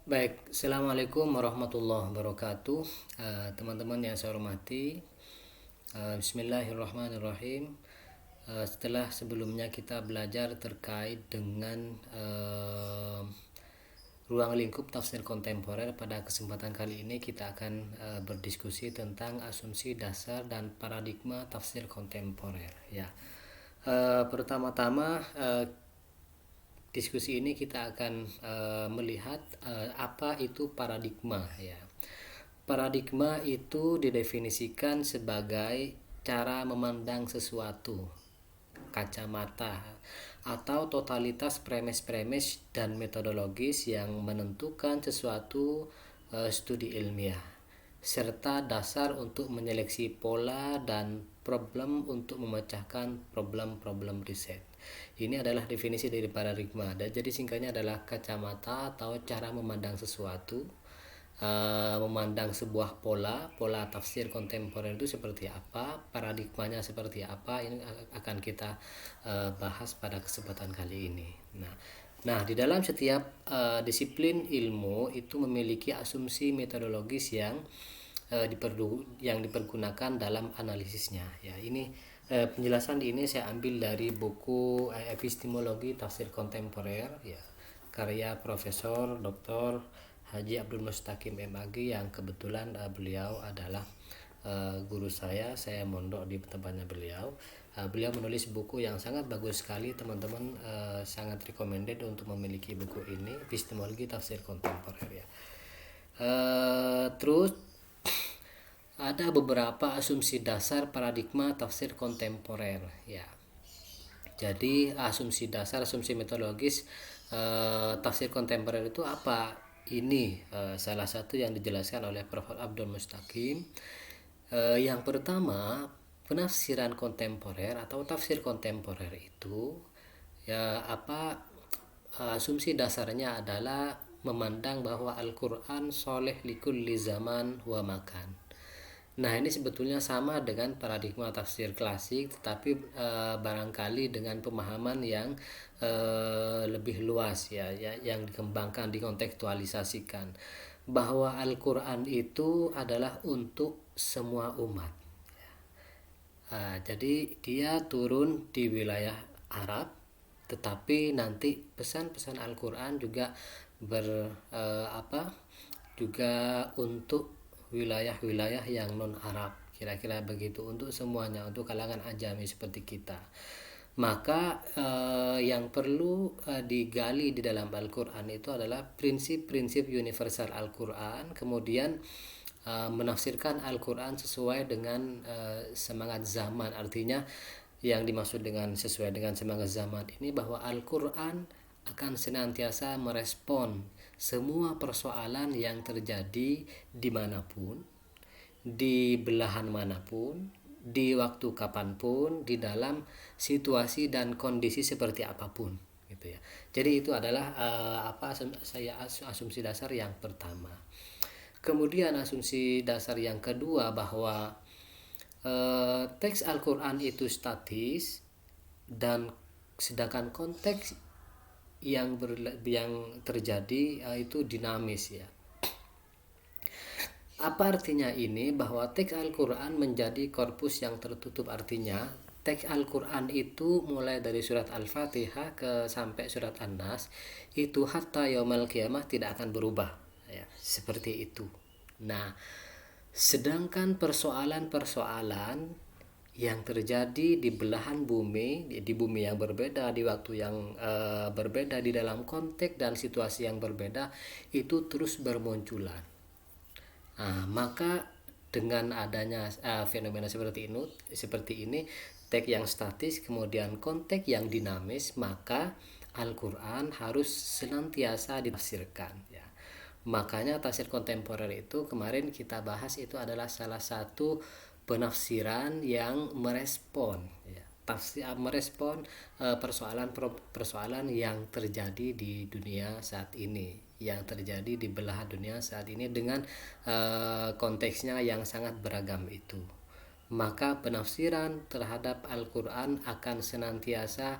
Baik, Assalamualaikum warahmatullahi wabarakatuh. Teman-teman yang saya hormati, Bismillahirrahmanirrahim. Setelah sebelumnya kita belajar terkait dengan ruang lingkup tafsir kontemporer, pada kesempatan kali ini kita akan berdiskusi tentang asumsi dasar dan paradigma tafsir kontemporer. Ya, pertama-tama diskusi ini kita akan melihat apa itu paradigma, ya. Paradigma itu didefinisikan sebagai cara memandang sesuatu, kacamata atau totalitas premis-premis dan metodologis yang menentukan sesuatu studi ilmiah, serta dasar untuk menyeleksi pola dan problem untuk memecahkan problem-problem riset. Ini adalah definisi dari paradigma. Dan jadi singkatnya adalah kacamata atau cara memandang sesuatu, memandang sebuah pola tafsir kontemporer itu seperti apa, paradigmanya seperti apa. Ini akan kita bahas pada kesempatan kali ini. Nah, di dalam setiap disiplin ilmu itu memiliki asumsi metodologis yang dipergunakan dalam analisisnya. Ya, ini penjelasan ini saya ambil dari buku Epistemologi Tafsir Kontemporer, ya, karya Profesor Dr. Haji Abdul Mustaqim MAG, yang kebetulan beliau adalah guru saya mondok di tempatnya beliau. Beliau menulis buku yang sangat bagus sekali, teman-teman, sangat recommended untuk memiliki buku ini, Epistemologi Tafsir Kontemporer, ya. Terus ada beberapa asumsi dasar paradigma tafsir kontemporer, ya. Jadi asumsi dasar, asumsi metodologis tafsir kontemporer itu apa? Ini salah satu yang dijelaskan oleh Prof. Abdul Mustaqim. Yang pertama, penafsiran kontemporer atau tafsir kontemporer itu, ya, asumsi dasarnya adalah memandang bahwa Al-Quran soleh likulli zaman wa makan. Nah, ini sebetulnya sama dengan paradigma tafsir klasik, tetapi barangkali dengan pemahaman yang lebih luas, ya, yang dikembangkan, dikontekstualisasikan, bahwa Al-Quran itu adalah untuk semua umat. Jadi dia turun di wilayah Arab, tetapi nanti pesan-pesan Al-Quran juga juga untuk wilayah-wilayah yang non Arab, kira-kira begitu, untuk semuanya, untuk kalangan ajami seperti kita. Maka yang perlu digali di dalam Al-Quran itu adalah prinsip-prinsip universal Al-Quran, kemudian menafsirkan Al-Quran sesuai dengan semangat zaman. Artinya yang dimaksud dengan sesuai dengan semangat zaman ini, bahwa Al-Quran akan senantiasa merespon semua persoalan yang terjadi dimanapun, di belahan manapun, di waktu kapanpun, di dalam situasi dan kondisi seperti apapun, gitu ya. Jadi itu adalah asumsi dasar yang pertama. Kemudian asumsi dasar yang kedua, bahwa teks Al-Quran itu statis, dan sedangkan konteks yang terjadi itu dinamis, ya. Apa artinya ini? Bahwa teks Al-Quran menjadi korpus yang tertutup. Artinya teks Al-Quran itu mulai dari surat Al-Fatihah sampai surat An-Nas itu hatta yaumil qiyamah tidak akan berubah, ya, seperti itu. Nah, sedangkan persoalan-persoalan yang terjadi di belahan bumi, di bumi yang berbeda, di waktu yang berbeda, di dalam konteks dan situasi yang berbeda, itu terus bermunculan. Maka dengan adanya fenomena seperti ini, teks yang statis kemudian konteks yang dinamis, maka Al-Quran harus senantiasa ditafsirkan, ya. Makanya tafsir kontemporer itu kemarin kita bahas, itu adalah salah satu penafsiran yang merespon, ya, merespon persoalan yang terjadi di dunia saat ini, yang terjadi di belahan dunia saat ini, dengan konteksnya yang sangat beragam itu. Maka penafsiran terhadap Al-Quran akan senantiasa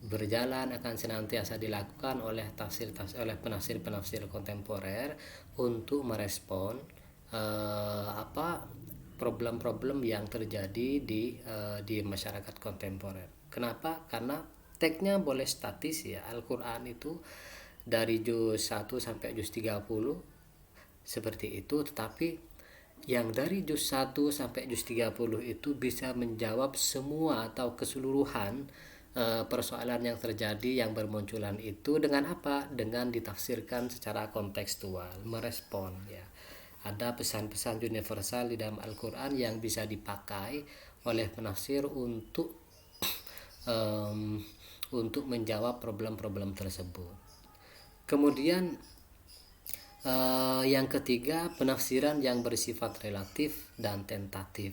berjalan akan senantiasa dilakukan oleh penafsir-penafsir kontemporer untuk merespon apa problem-problem yang terjadi di masyarakat kontemporer. Kenapa? Karena teksnya boleh statis ya. Al-Qur'an itu dari juz 1 sampai juz 30 seperti itu, tetapi yang dari juz 1 sampai juz 30 itu bisa menjawab semua atau keseluruhan persoalan yang terjadi yang bermunculan itu dengan apa? Dengan ditafsirkan secara kontekstual, merespon ya. Ada pesan-pesan universal di dalam Al-Qur'an yang bisa dipakai oleh penafsir untuk menjawab problem-problem tersebut. Kemudian yang ketiga, penafsiran yang bersifat relatif dan tentatif.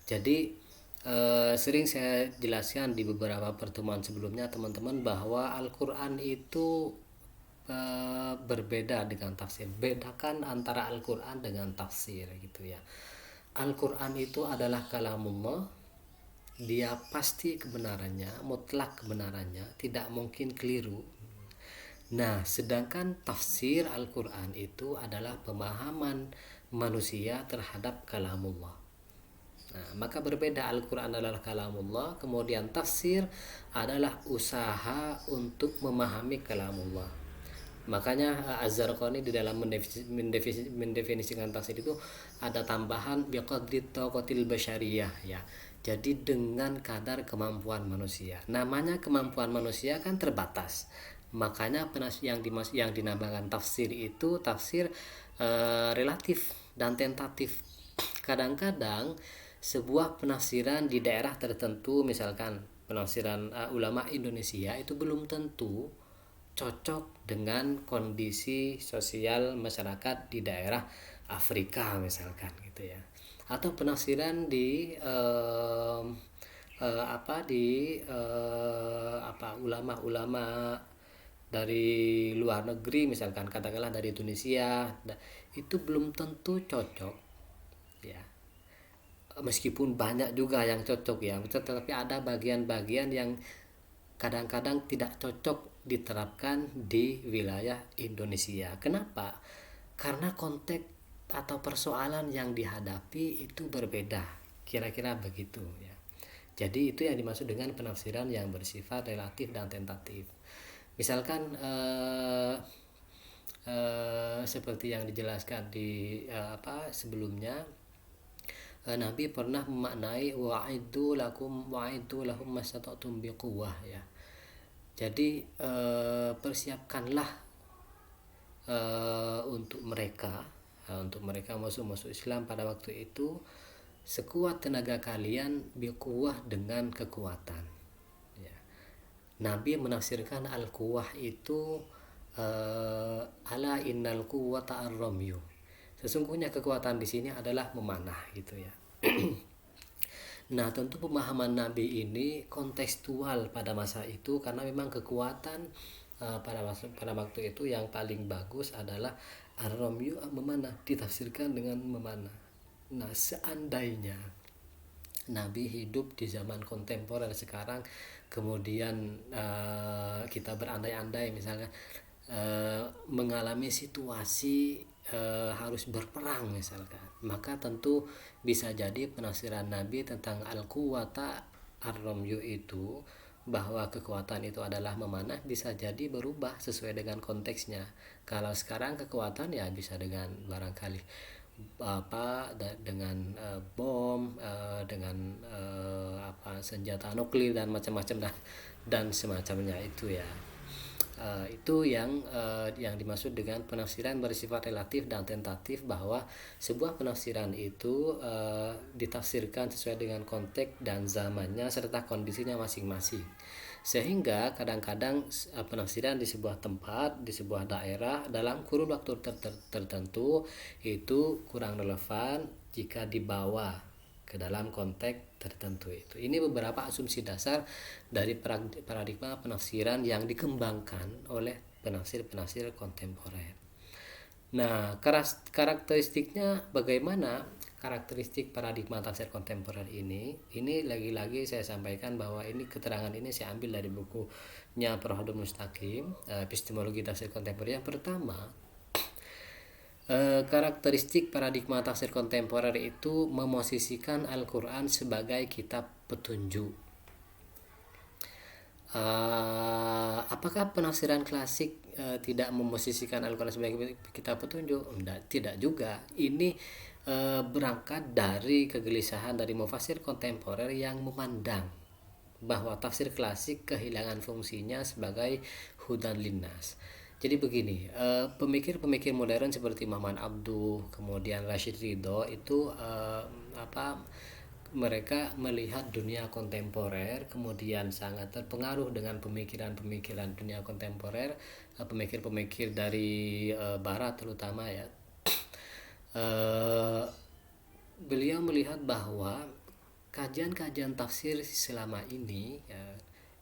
Jadi sering saya jelaskan di beberapa pertemuan sebelumnya teman-teman bahwa Al-Qur'an itu berbeda dengan tafsir. Bedakan antara Al-Qur'an dengan tafsir gitu ya. Al-Qur'an itu adalah kalamullah, dia pasti kebenarannya, mutlak kebenarannya, tidak mungkin keliru. Nah, sedangkan tafsir Al-Qur'an itu adalah pemahaman manusia terhadap kalamullah. Nah, maka berbeda, Al-Qur'an adalah kalamullah, kemudian tafsir adalah usaha untuk memahami kalamullah. Makanya Az-Zarqani di dalam mendefinisikan tafsir itu ada tambahan biqadri taqatil basyariyah ya. Jadi dengan kadar kemampuan manusia. Namanya kemampuan manusia kan terbatas. Makanya yang dinamakan tafsir itu tafsir relatif dan tentatif. Kadang-kadang sebuah penafsiran di daerah tertentu, misalkan penafsiran ulama Indonesia itu belum tentu cocok dengan kondisi sosial masyarakat di daerah Afrika misalkan gitu ya. Atau penafsiran di ulama-ulama dari luar negeri, misalkan katakanlah dari Tunisia, itu belum tentu cocok ya, meskipun banyak juga yang cocok ya, tetapi ada bagian-bagian yang kadang-kadang tidak cocok diterapkan di wilayah Indonesia. Kenapa? Karena konteks atau persoalan yang dihadapi itu berbeda, kira-kira begitu ya. Jadi itu yang dimaksud dengan penafsiran yang bersifat relatif dan tentatif. Misalkan seperti yang dijelaskan di sebelumnya, Nabi pernah memaknai wa'iddu lahum mastata'tum biquwwah ya. Jadi persiapkanlah untuk mereka masuk Islam pada waktu itu sekuat tenaga kalian, biquwwah dengan kekuatan ya. Nabi menafsirkan al-quwwah itu ala innal quwwata ar-ramyu. Sesungguhnya kekuatan di sini adalah memanah gitu ya. Nah, tentu pemahaman Nabi ini kontekstual pada masa itu, karena memang kekuatan pada waktu itu yang paling bagus adalah ar-ramyu, memanah, ditafsirkan dengan memanah. Nah, seandainya Nabi hidup di zaman kontemporer sekarang, kemudian kita berandai-andai misalnya mengalami situasi harus berperang misalkan, maka tentu bisa jadi penafsiran Nabi tentang al-quwwata ar-ramyu itu, bahwa kekuatan itu adalah memanah, bisa jadi berubah sesuai dengan konteksnya. Kalau sekarang kekuatan ya bisa dengan barangkali dengan bom, dengan senjata nuklir dan macam-macam dan semacamnya itu ya. Itu yang dimaksud dengan penafsiran bersifat relatif dan tentatif, bahwa sebuah penafsiran itu ditafsirkan sesuai dengan konteks dan zamannya serta kondisinya masing-masing, sehingga kadang-kadang penafsiran di sebuah tempat, di sebuah daerah dalam kurun waktu tertentu itu kurang relevan jika dibawa ke dalam konteks tertentu itu. Ini beberapa asumsi dasar dari paradigma penafsiran yang dikembangkan oleh penafsir-penafsir kontemporer. Nah, karakteristiknya bagaimana? karakteristik paradigma tafsir kontemporer ini lagi-lagi saya sampaikan bahwa ini keterangan ini saya ambil dari bukunya Prof. Mustaqim, epistemologi tafsir kontemporer. Yang pertama, karakteristik paradigma tafsir kontemporer itu memosisikan Al-Quran sebagai kitab petunjuk. Apakah penafsiran klasik tidak memosisikan Al-Quran sebagai kitab petunjuk? Tidak juga. Ini berangkat dari kegelisahan dari mufasir kontemporer yang memandang bahwa tafsir klasik kehilangan fungsinya sebagai hudan linnas. Jadi begini, pemikir-pemikir modern seperti Muhammad Abduh, kemudian Rashid Ridho itu mereka melihat dunia kontemporer, kemudian sangat terpengaruh dengan pemikiran-pemikiran dunia kontemporer, pemikir-pemikir dari Barat terutama ya. Beliau melihat bahwa kajian-kajian tafsir selama ini ya,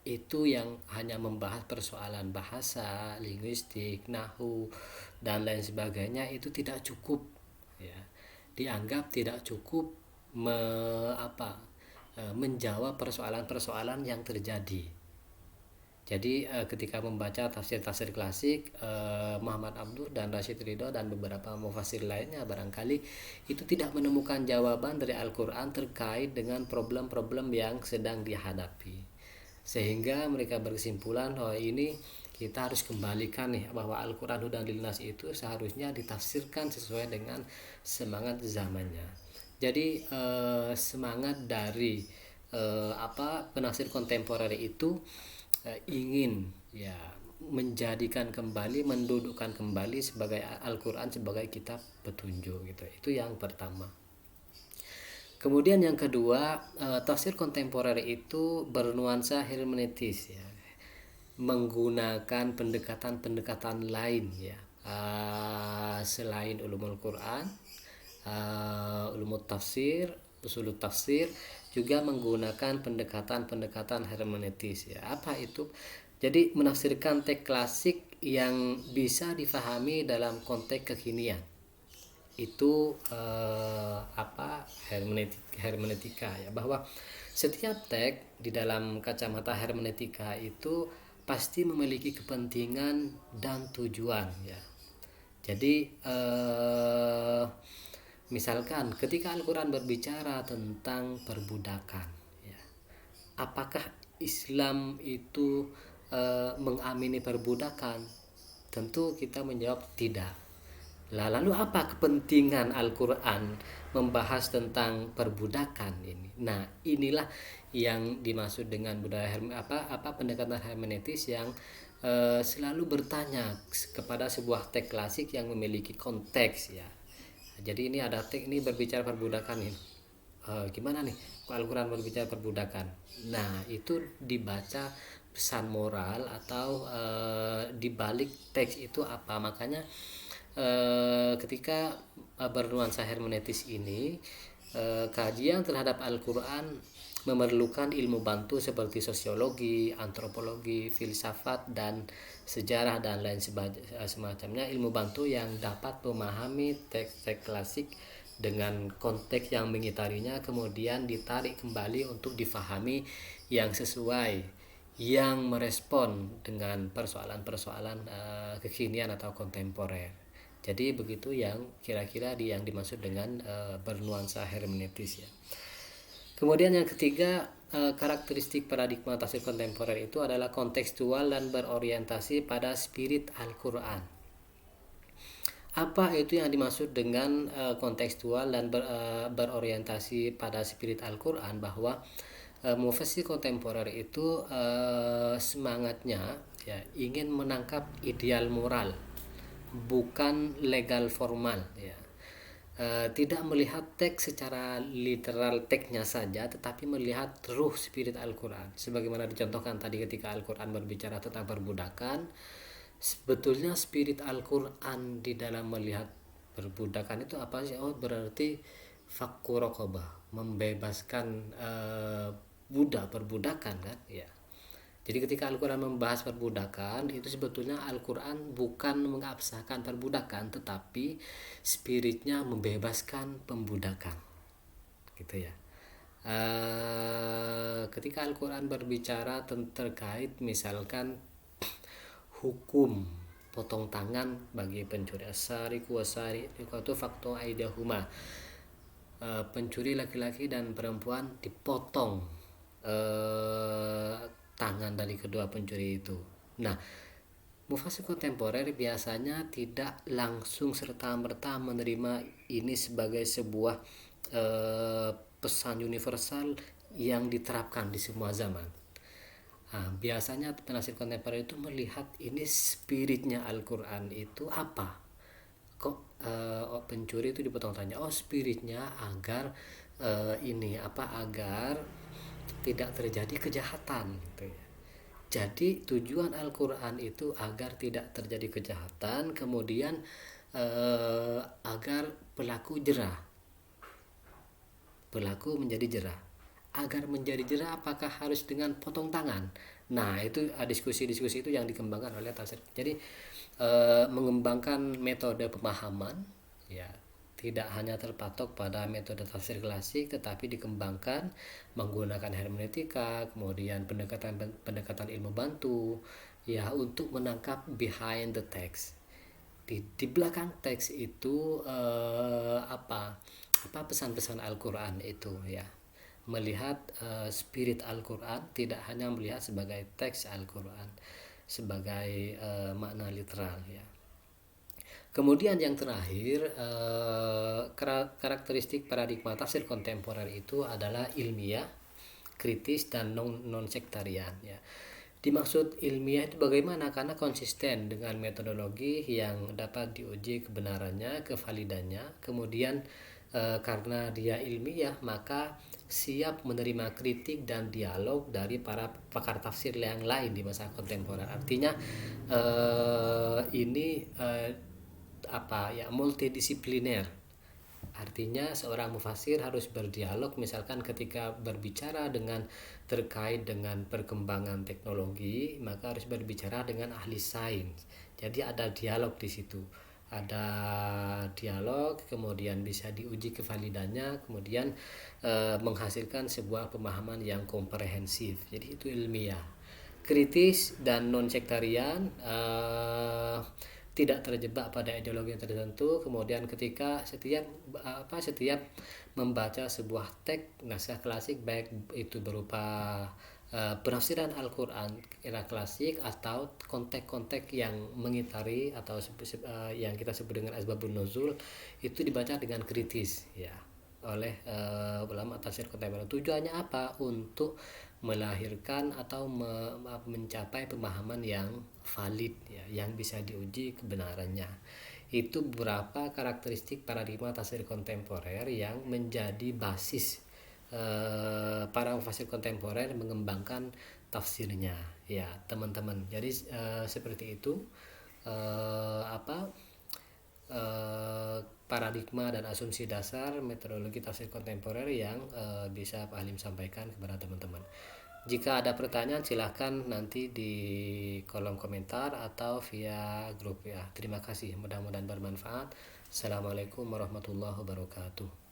itu yang hanya membahas persoalan bahasa, linguistik, nahwu dan lain sebagainya itu tidak cukup ya. Dianggap tidak cukup menjawab persoalan-persoalan yang terjadi. Jadi ketika membaca tafsir-tafsir klasik, Muhammad Abduh dan Rashid Ridho dan beberapa mufasir lainnya barangkali itu tidak menemukan jawaban dari Al-Quran terkait dengan problem-problem yang sedang dihadapi, sehingga mereka berkesimpulan bahwa ini kita harus kembalikan nih bahwa Al-Quran Hudan Linnas itu seharusnya ditafsirkan sesuai dengan semangat zamannya. Jadi semangat dari penafsir kontemporer itu ingin ya menjadikan kembali, mendudukkan kembali sebagai Al-Quran sebagai kitab petunjuk gitu. Itu yang pertama. Kemudian yang kedua, tafsir kontemporer itu bernuansa hermeneutis ya, menggunakan pendekatan-pendekatan lain ya, selain ulumul Quran, ulumul tafsir, usul tafsir, juga menggunakan pendekatan-pendekatan hermeneutis ya. Apa itu? Jadi menafsirkan teks klasik yang bisa difahami dalam konteks kekinian. Itu hermeneutika ya, bahwa setiap teks di dalam kacamata hermeneutika itu pasti memiliki kepentingan dan tujuan ya. Jadi misalkan ketika Al-Quran berbicara tentang perbudakan ya, apakah Islam itu mengamini perbudakan? Tentu kita menjawab tidak. Lalu apa kepentingan Al-Quran membahas tentang perbudakan ini? Nah, inilah yang dimaksud dengan budaya pendekatan hermeneutis yang selalu bertanya kepada sebuah teks klasik yang memiliki konteks ya. Jadi ini ada teks ini berbicara perbudakan ini. Gimana nih Al-Quran berbicara perbudakan? Nah, itu dibaca pesan moral atau di balik teks itu apa? Makanya ketika bernuansa hermeneutis ini, kajian terhadap Al-Quran memerlukan ilmu bantu seperti sosiologi, antropologi, filsafat, dan sejarah dan lain semacamnya, ilmu bantu yang dapat memahami teks-teks klasik dengan konteks yang mengitarinya, kemudian ditarik kembali untuk difahami yang sesuai, yang merespon dengan persoalan-persoalan kekinian atau kontemporer. Jadi begitu yang kira-kira yang dimaksud dengan bernuansa hermeneutis ya. Kemudian yang ketiga, karakteristik paradigma tafsir kontemporer itu adalah kontekstual dan berorientasi pada spirit Al-Quran. Apa itu yang dimaksud dengan kontekstual dan berorientasi pada spirit Al-Quran? Bahwa mufasir kontemporer itu semangatnya ya ingin menangkap ideal moral, bukan legal formal ya. Tidak melihat teks secara literal teksnya saja, tetapi melihat ruh spirit Al-Quran. Sebagaimana dicontohkan tadi ketika Al-Quran berbicara tentang perbudakan, sebetulnya spirit Al-Quran di dalam melihat perbudakan itu apa sih? Oh, berarti fakku raqabah, membebaskan budak perbudakan kan ya. Jadi ketika Al-Quran membahas perbudakan, itu sebetulnya Al-Quran bukan mengabsahkan perbudakan, tetapi spiritnya membebaskan pembudakan, gitu ya. Ketika Al-Quran berbicara terkait misalkan hukum potong tangan bagi pencuri, asariku wasariqatu faktu aidahuma, pencuri laki-laki dan perempuan dipotong tangan dari kedua pencuri itu. Nah, mufasir kontemporer biasanya tidak langsung serta-merta menerima ini sebagai sebuah pesan universal yang diterapkan di semua zaman. Nah, biasanya penafsir kontemporer itu melihat ini spiritnya Al-Quran itu apa? Kok pencuri itu dipotong tangannya? Oh, spiritnya agar ini apa? Agar tidak terjadi kejahatan, gitu ya. Jadi tujuan Al-Quran itu agar tidak terjadi kejahatan, kemudian agar pelaku menjadi jerah. Agar menjadi jerah, apakah harus dengan potong tangan? Nah, itu diskusi-diskusi itu yang dikembangkan oleh tafsir. Jadi mengembangkan metode pemahaman, ya, tidak hanya terpatok pada metode tafsir klasik, tetapi dikembangkan menggunakan hermeneutika, kemudian pendekatan ilmu bantu, ya, untuk menangkap behind the text. Di belakang teks itu apa pesan-pesan Al-Quran itu, ya. Melihat spirit Al-Quran, tidak hanya melihat sebagai teks Al-Quran sebagai makna literal, ya. Kemudian yang terakhir, karakteristik paradigma tafsir kontemporer itu adalah ilmiah, kritis, dan non sektarian, ya. Dimaksud ilmiah itu bagaimana? Karena konsisten dengan metodologi yang dapat diuji kebenarannya, kevalidannya. Kemudian karena dia ilmiah, maka siap menerima kritik dan dialog dari para pakar tafsir yang lain di masa kontemporer. Artinya ini multidisipliner. Artinya seorang mufasir harus berdialog, misalkan ketika berbicara terkait dengan perkembangan teknologi, maka harus berbicara dengan ahli sains. Jadi ada dialog di situ. Ada dialog, kemudian bisa diuji kevalidannya, kemudian menghasilkan sebuah pemahaman yang komprehensif. Jadi itu ilmiah. Kritis dan non sektarian, tidak terjebak pada ideologi tertentu. Kemudian ketika setiap membaca sebuah teks naskah klasik, baik itu berupa penafsiran Al-Quran era klasik atau konteks-konteks yang mengitari atau yang kita sebut dengan asbabun nuzul, itu dibaca dengan kritis, ya, oleh ulama tafsir kontemporer. Tujuannya apa? Untuk melahirkan atau mencapai pemahaman yang valid, ya, yang bisa diuji kebenarannya. Itu beberapa karakteristik paradigma tafsir kontemporer yang menjadi basis para mufasir kontemporer mengembangkan tafsirnya, ya, teman-teman. Jadi seperti itu paradigma dan asumsi dasar metodologi tafsir kontemporer yang bisa Pak Halim sampaikan kepada teman-teman. Jika ada pertanyaan, silahkan nanti di kolom komentar atau via grup, ya. Terima kasih, mudah-mudahan bermanfaat. Assalamualaikum warahmatullahi wabarakatuh.